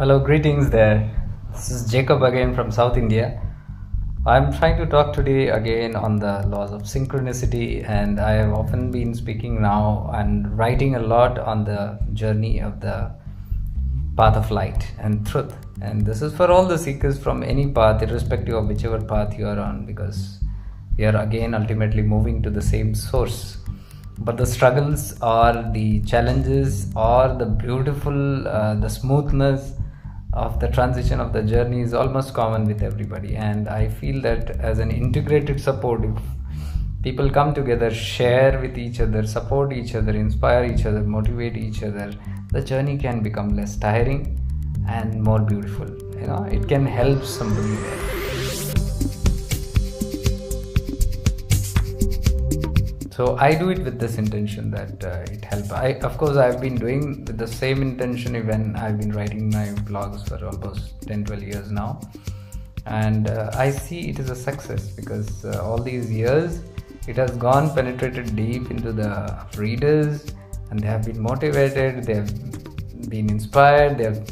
Hello, greetings there. This is Jacob again from South India. I'm trying to talk today again on the laws of synchronicity, and I have often been speaking now and writing a lot on the journey of the path of light and truth. And this is for all the seekers from any path, irrespective of whichever path you are on, because we are again ultimately moving to the same source. But the struggles or the challenges or the beautiful, the smoothness of the transition of the journey is almost common with everybody. And I feel that as an integrated support, if people come together, share with each other, support each other, inspire each other, motivate each other, the journey can become less tiring and more beautiful. It can help somebody there. So I do it with this intention that it helps. Of course, I've been doing with the same intention even I've been writing my blogs for almost 10-12 years now. And I see it is a success because all these years it has penetrated deep into the readers, and they have been motivated, they have been inspired, they have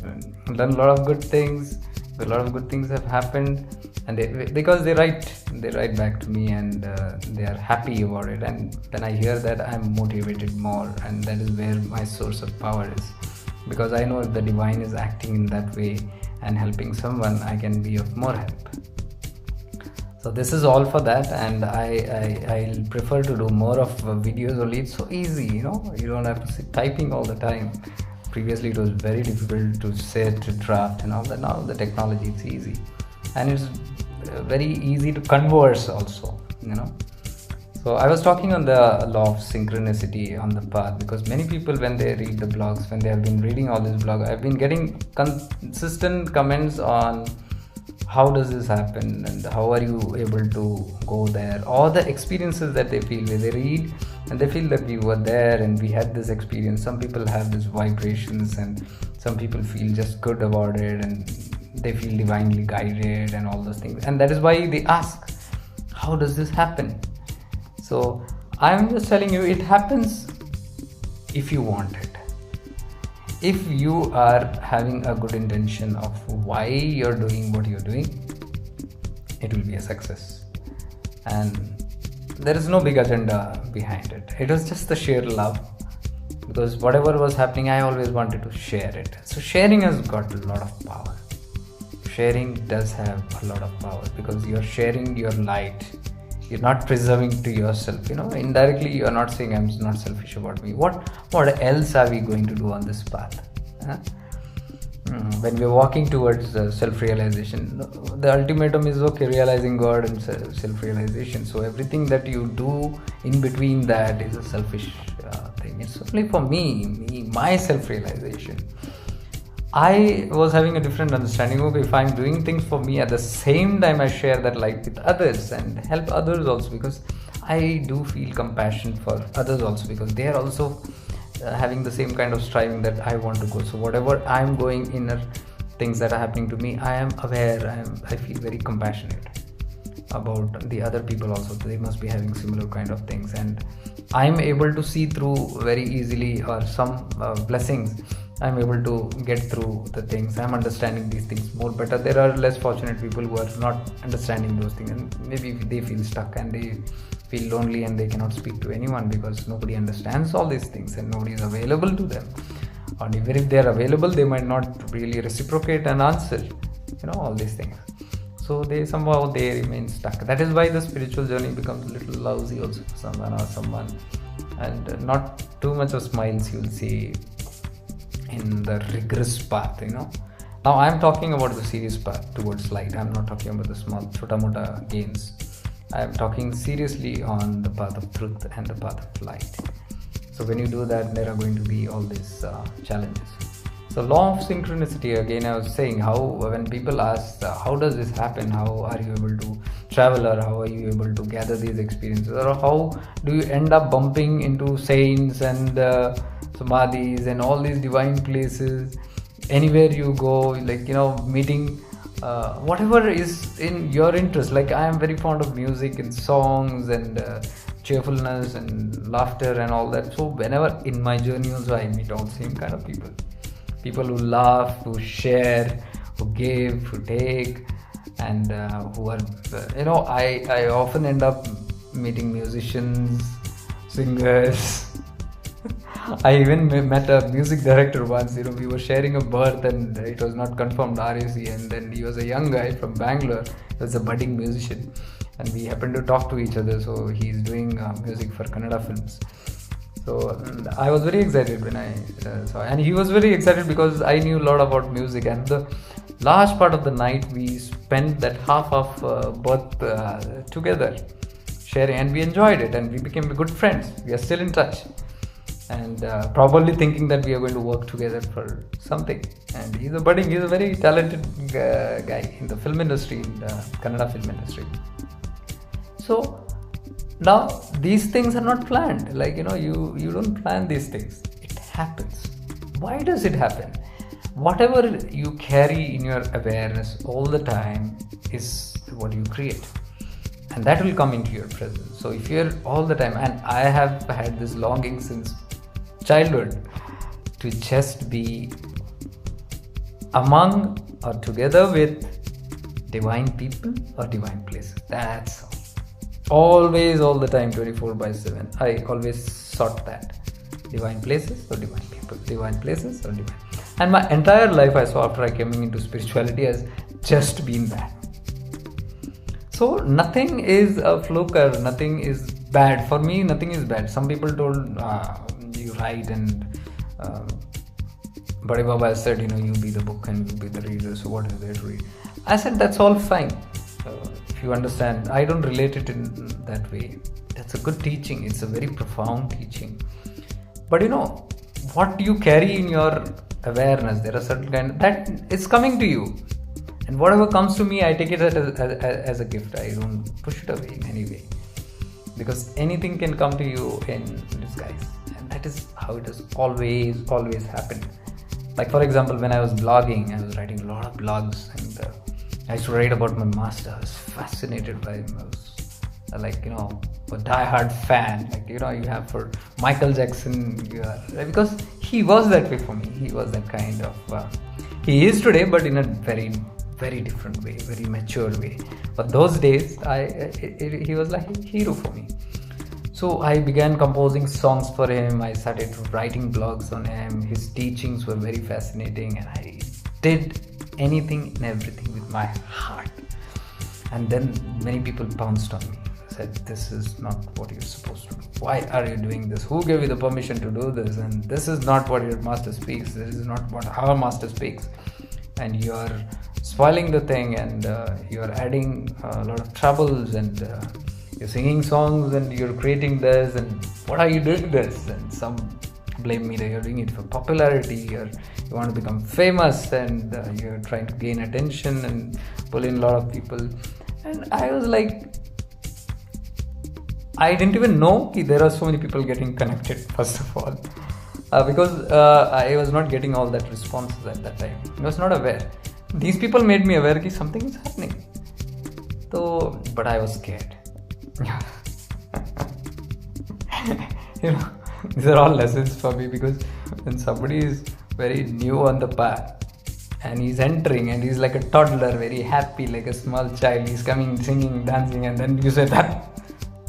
done a lot of good things. A lot of good things have happened, and because they write back to me, and they are happy about it, and then I hear that I'm motivated more, and that is where my source of power is, because I know if the divine is acting in that way and helping someone, I can be of more help. So this is all for that, and I prefer to do more of videos only. It's so easy, you don't have to sit typing all the time. Previously it was very difficult to sit, to draft and all that. Now the technology, it's easy, and it's very easy to converse also. So I was talking on the law of synchronicity on the path, because many people, when they read the blogs, when they have been reading all these blogs, I've been getting consistent comments on how does this happen and how are you able to go there, all the experiences that they feel when they read, and they feel that we were there and we had this experience. Some people have these vibrations, and some people feel just good about it, and they feel divinely guided and all those things, and that is why they ask, how does this happen? So I'm just telling you, it happens if you want it. If you are having a good intention of why you're doing what you're doing, it will be a success. And there is no big agenda behind it. It was just the sheer love, because whatever was happening, I always wanted to share it. So sharing has got a lot of power. Sharing does have a lot of power, because you're sharing your light. You're not preserving to yourself. Indirectly you're not saying I'm not selfish about me. What else are we going to do on this path? When we're walking towards self-realization, the ultimatum is realizing God and self-realization. So everything that you do in between that is a selfish thing. It's only for me, my self-realization. I was having a different understanding. If I'm doing things for me, at the same time I share that light with others and help others also, because I do feel compassion for others also, because they are also having the same kind of striving that I want to go. So whatever I'm going, inner things that are happening to me, I am aware, I feel very compassionate about the other people also. They must be having similar kind of things, and I'm able to see through very easily, or some blessings I'm able to get through the things. I'm understanding these things more better. There are less fortunate people who are not understanding those things, and maybe they feel stuck and they feel lonely and they cannot speak to anyone, because nobody understands all these things and nobody is available to them. And even if they are available, they might not really reciprocate and answer all these things. So they remain stuck. That is why the spiritual journey becomes a little lousy also for someone, and not too much of smiles you'll see in the rigorous path. Now I'm talking about the serious path towards light. I'm not talking about the small chota-mota gains. I'm talking seriously on the path of truth and the path of light. So when you do that, there are going to be all these challenges. So law of synchronicity, again I was saying, how when people ask how does this happen, how are you able to travel, or how are you able to gather these experiences, or how do you end up bumping into saints and samadhis and all these divine places anywhere you go, meeting whatever is in your interest. Like I am very fond of music and songs and cheerfulness and laughter and all that. So whenever in my journey also I meet all same kind of people. People who laugh, who share, who give, who take, and who are, I often end up meeting musicians, singers. I even met a music director once. We were sharing a berth and it was not confirmed RAC, and then he was a young guy from Bangalore. He was a budding musician, and we happened to talk to each other. So he's doing music for Kannada films. So I was very excited when I saw, and he was very excited because I knew a lot about music. And the last part of the night, we spent that half of berth together, sharing, and we enjoyed it, and we became good friends. We are still in touch. And probably thinking that we are going to work together for something. And he's a very talented guy in the film industry, in the Kannada film industry. So now these things are not planned. Like, you don't plan these things. It happens. Why does it happen? Whatever you carry in your awareness all the time is what you create. And that will come into your presence. So if you're all the time, and I have had this longing since childhood to just be among or together with divine people or divine places. That's all. Always, all the time, 24/7. I always sought that. Divine places or divine people. Divine places or divine. And my entire life I saw after I came into spirituality has just been that. So nothing is a fluke or nothing is bad. For me, nothing is bad. Some people told, you write, and Bade Baba said, you be the book and you be the reader, so what is there to read? I said, that's all fine. If you understand, I don't relate it in that way. That's a good teaching. It's a very profound teaching. But what you carry in your awareness, there are certain kind that is coming to you. And whatever comes to me, I take it as a gift. I don't push it away in any way. Because anything can come to you in disguise. And that is how it has always happened. Like, for example, when I was blogging, I was writing a lot of blogs, and I used to write about my master. I was fascinated by him. I was a die-hard fan. Like, you have for Michael Jackson, because he was that way for me. He was that kind of, he is today, but in a very, very different way, very mature way. But those days, he was like a hero for me. So I began composing songs for him. I started writing blogs on him. His teachings were very fascinating, and I did anything and everything with my heart. And then many people pounced on me, said, this is not what you're supposed to do. Why are you doing this? Who gave you the permission to do this? And this is not what your master speaks. This is not what our master speaks. And you're spoiling the thing, and you're adding a lot of troubles, and you're singing songs, and you're creating this, and what are you doing this? And some blame me that you're doing it for popularity, or you want to become famous, and you're trying to gain attention and pull in a lot of people. And I was like, I didn't even know there are so many people getting connected, first of all, because I was not getting all that responses at that time. I was not aware. These people made me aware that something is happening. So, but I was scared. These are all lessons for me, because when somebody is very new on the path and he's entering and he's like a toddler, very happy, like a small child, he's coming, singing, dancing, and then you say that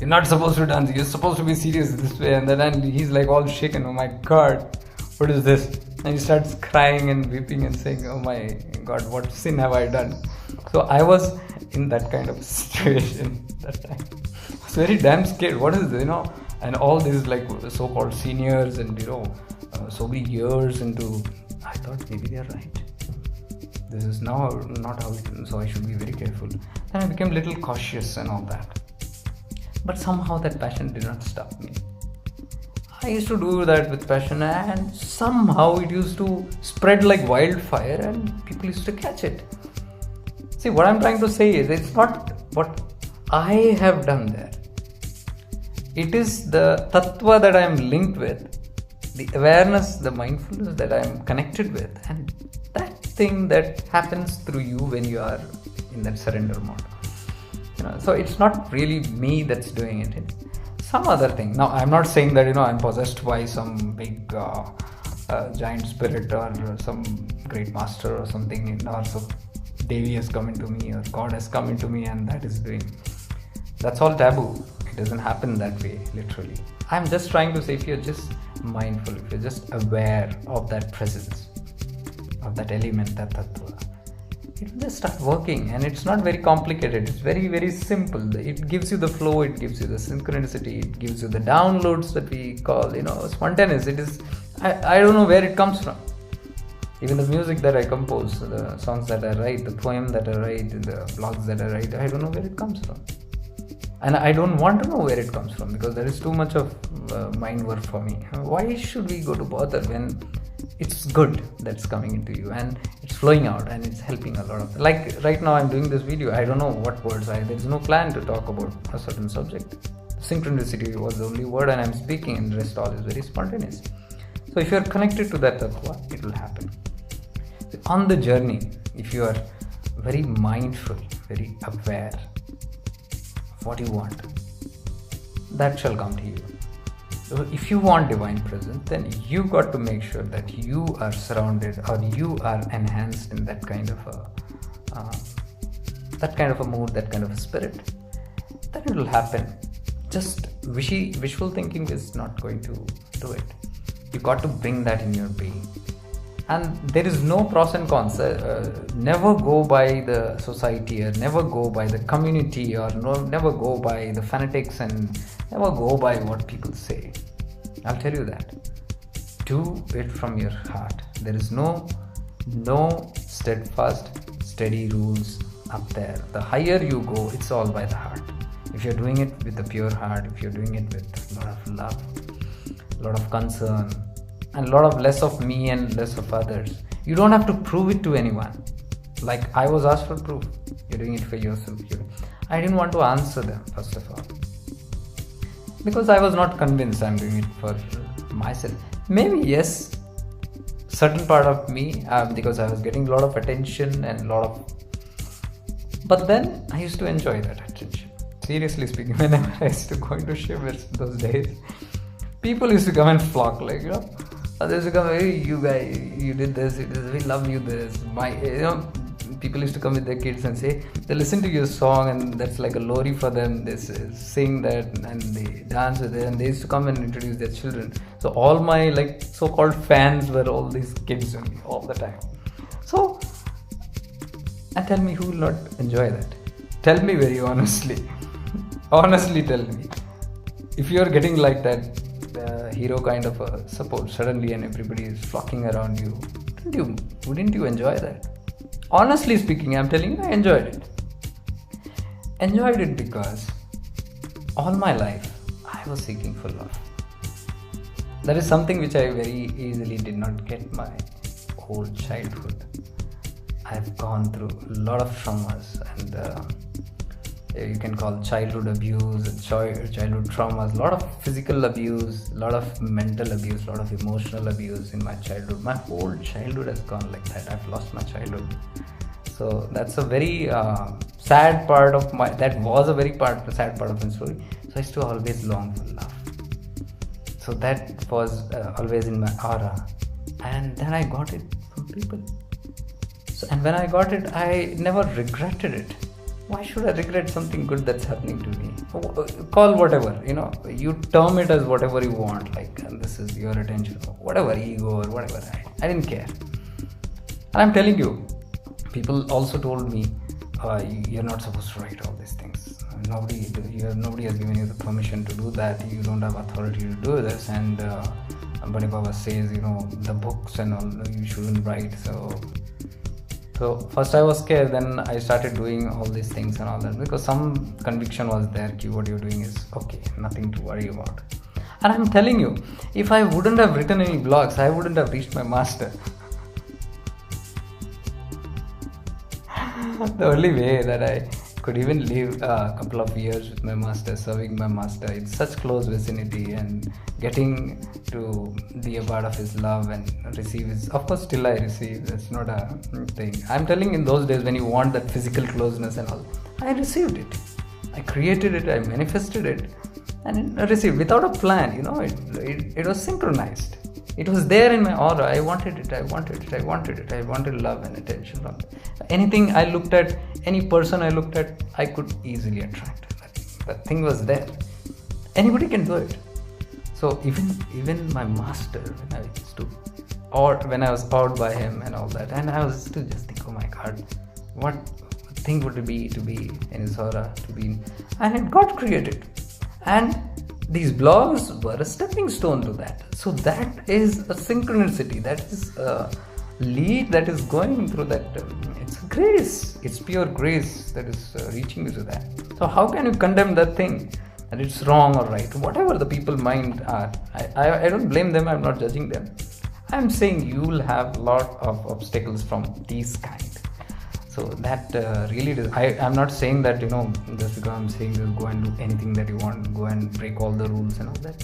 you're not supposed to dance, you're supposed to be serious this way, and then he's like all shaken, oh my god, what is this? And he starts crying and weeping and saying, oh my god, what sin have I done? So I was in that kind of situation that time. I was very damn scared. What is this, and all these like so-called seniors, and so many years into, I thought maybe they're right. This is now not how it is, so I should be very careful. Then I became a little cautious and all that. But somehow that passion did not stop me. I used to do that with passion, and somehow it used to spread like wildfire, and people used to catch it. See, what I'm trying to say is, it's not what I have done there. It is the tattva that I am linked with, the awareness, the mindfulness that I am connected with, and that thing that happens through you when you are in that surrender mode. So it's not really me that's doing it. It's some other thing. Now, I'm not saying that, I'm possessed by some big giant spirit or some great master or something, or some Devi has come into me or God has come into me and that is doing. That's all taboo. It doesn't happen that way, literally. I'm just trying to say, if you're just mindful, if you're just aware of that presence, of that element, that tattva, it will just start working. And it's not very complicated. It's very, very simple. It gives you the flow, it gives you the synchronicity, it gives you the downloads that we call, spontaneous. It is, I don't know where it comes from. Even the music that I compose, the songs that I write, the poem that I write, the blogs that I write, I don't know where it comes from. And I don't want to know where it comes from, because there is too much of mind work for me. Why should we go to bother when it's good that's coming into you and it's flowing out and it's helping a lot of, like right now I'm doing this video, I don't know what words there's no plan to talk about a certain subject. Synchronicity was the only word and I'm speaking, and the rest all is very spontaneous. So if you are connected to that tattva, it will happen. So on the journey, if you are very mindful, very aware of what you want, that shall come to you. So if you want divine presence, then you got to make sure that you are surrounded or you are enhanced in that kind of a mood, that kind of a spirit. Then it will happen. Just wishful thinking is not going to do it. You got to bring that in your being. And there is no pros and cons. Never go by the society, or never go by the community, or never go by the fanatics, and never go by what people say. I'll tell you that. Do it from your heart. There is no steadfast, steady rules up there. The higher you go, it's all by the heart. If you're doing it with a pure heart, if you're doing it with a lot of love, a lot of concern, and a lot of less of me and less of others, you don't have to prove it to anyone. Like I was asked for proof. You're doing it for yourself. I didn't want to answer them, first of all, because I was not convinced I'm doing it for myself. Maybe yes, certain part of me, because I was getting a lot of attention and but then I used to enjoy that attention. Seriously speaking, whenever I used to go into shivers those days, people used to come and flock, like, they used to come, hey, you guys, you did this, we love you this. People used to come with their kids and say, they listen to your song and that's like a lorry for them. They sing that and they dance with it, and they used to come and introduce their children. So all my like so-called fans were all these kids only, all the time. So, and tell me who will not enjoy that? Tell me very honestly. Honestly tell me. If you are getting like that hero kind of a support suddenly and everybody is flocking around you, wouldn't you enjoy that? Honestly speaking, I'm telling you, I enjoyed it. Enjoyed it because all my life I was seeking for love. That is something which I very easily did not get my whole childhood. I've gone through a lot of traumas, and you can call childhood abuse, childhood traumas, a lot of physical abuse, a lot of mental abuse, a lot of emotional abuse in my childhood. My whole childhood has gone like that. I've lost my childhood. So that's a very sad part of that was a very sad part of my story. So I used to always long for love. So that was always in my aura. And then I got it from people. So, and when I got it, I never regretted it. Why should I regret something good that's happening to me? Call whatever, you term it as whatever you want, like, and this is your attention, or whatever, ego or whatever. I didn't care. And I'm telling you, people also told me, you're not supposed to write all these things. Nobody has given you the permission to do that. You don't have authority to do this. And Bani Baba says, the books and all, you shouldn't write. So first I was scared, then I started doing all these things and all that, because some conviction was there, what you're doing is okay, nothing to worry about. And I'm telling you, if I wouldn't have written any blogs, I wouldn't have reached my master. The only way that I could even live a couple of years with my master, serving my master in such close vicinity and getting to be a part of his love and receive his, of course still I receive, that's not a thing. I'm telling, in those days when you want that physical closeness and all, I received it. I created it, I manifested it, and I received without a plan, it was synchronized. It was there in my aura. I wanted it. I wanted love and attention from it. Anything I looked at, any person I looked at, I could easily attract. That thing was there. Anybody can do it. So even my master, when I was awed by him and all that, and I was to just think, oh my God, what thing would it be to be in his aura, and it got created. And these blogs were a stepping stone to that. So that is a synchronicity. That is a lead that is going through that. It's grace. It's pure grace that is reaching you to that. So how can you condemn that thing? And it's wrong or right, whatever the people mind are. I don't blame them, I'm not judging them. I'm saying you will have a lot of obstacles from these kind. So that really does. I'm not saying that, just because I'm saying this, go and do anything that you want, go and break all the rules and all that.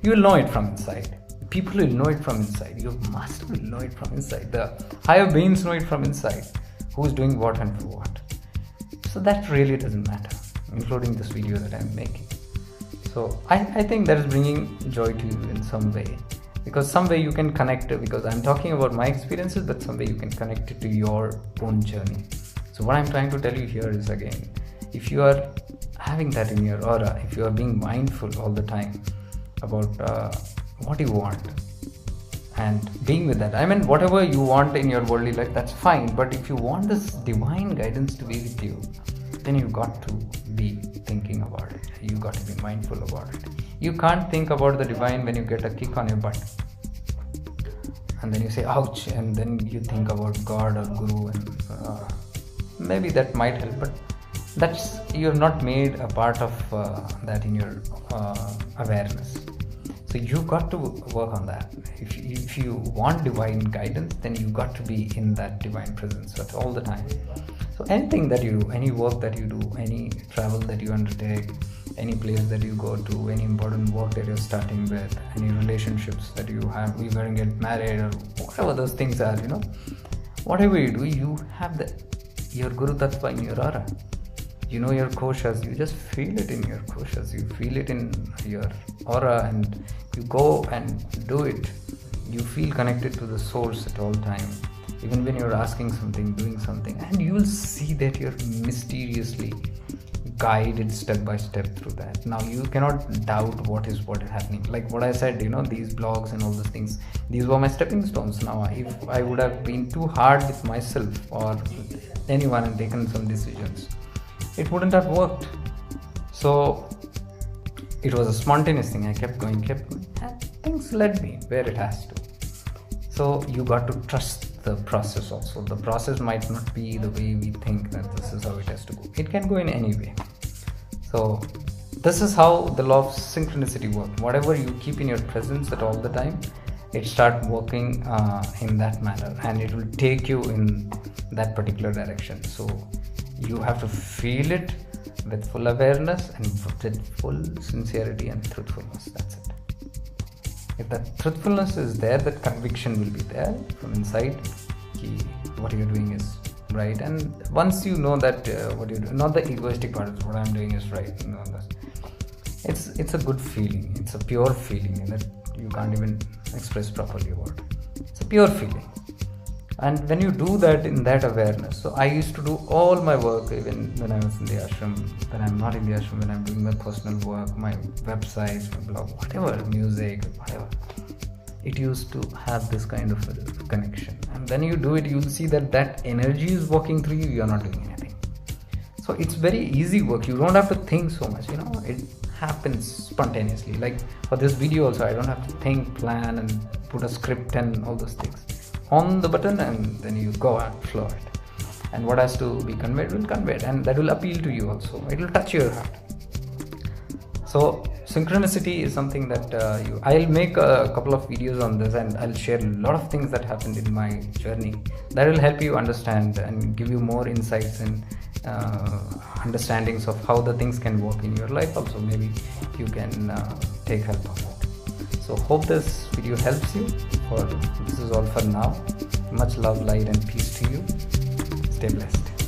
You will know it from inside. People will know it from inside. Your master will know it from inside. The higher beings know it from inside. Who's doing what and for what. So that really doesn't matter, including this video that I'm making. So I think that is bringing joy to you in some way, because some way you can connect it, because I'm talking about my experiences, but some way you can connect it to your own journey. So what I'm trying to tell you here is, again, if you are having that in your aura, if you are being mindful all the time about what you want and being with that, I mean, whatever you want in your worldly life, that's fine, but if you want this divine guidance to be with you, then you got to be thinking about it. You got to be mindful about it. You can't think about the divine when you get a kick on your butt and then you say ouch, and then you think about God or Guru, and maybe that might help, but that's, you have not made a part of that in your awareness. So you got to work on that. If you want divine guidance, then you got to be in that divine presence all the time. So anything that you do, any work that you do, any travel that you undertake, any place that you go to, any important work that you're starting with, any relationships that you have, you're going to get married or whatever those things are, whatever you do, you have your Guru Tattva in your aura. You know your koshas, you just feel it in your koshas, you feel it in your aura, and you go and do it. You feel connected to the source at all time, even when you're asking something, doing something, and you will see that you're mysteriously guided step by step through that. Now you cannot doubt what is happening. Like what I said, these blogs and all those things, these were my stepping stones. Now if I would have been too hard with myself or anyone and taken some decisions, it wouldn't have worked. So it was a spontaneous thing. I kept going, and things led me where it has to. So you got to trust the process also. The process might not be the way we think that this is how it has to go. It can go in any way. So this is how the law of synchronicity works. Whatever you keep in your presence at all the time, it starts working in that manner, and it will take you in that particular direction. So you have to feel it with full awareness and with full sincerity and truthfulness. That's it. If that truthfulness is there, that conviction will be there from inside. What you're doing is right. And once you know that what you're doing, not the egoistic part of what I'm doing is right, it's a good feeling. It's a pure feeling that you can't even express properly about. It's a pure feeling. And when you do that in that awareness, so I used to do all my work even when I was in the ashram, when I'm not in the ashram, when I'm doing my personal work, my websites, my blog, whatever, music, whatever. It used to have this kind of a connection. And when you do it, you'll see that energy is walking through you, you're not doing anything. So it's very easy work. You don't have to think so much, it happens spontaneously. Like for this video also, I don't have to think, plan and put a script and all those things. On the button, and then you go and flow it, and what has to be conveyed will convey it, and that will appeal to you also. It will touch your heart. So synchronicity is something that I'll make a couple of videos on this, and I'll share a lot of things that happened in my journey that will help you understand and give you more insights and understandings of how the things can work in your life. Also, maybe you can take help of it. So hope this video helps you. This is all for now. Much love, light and peace to you. Stay blessed.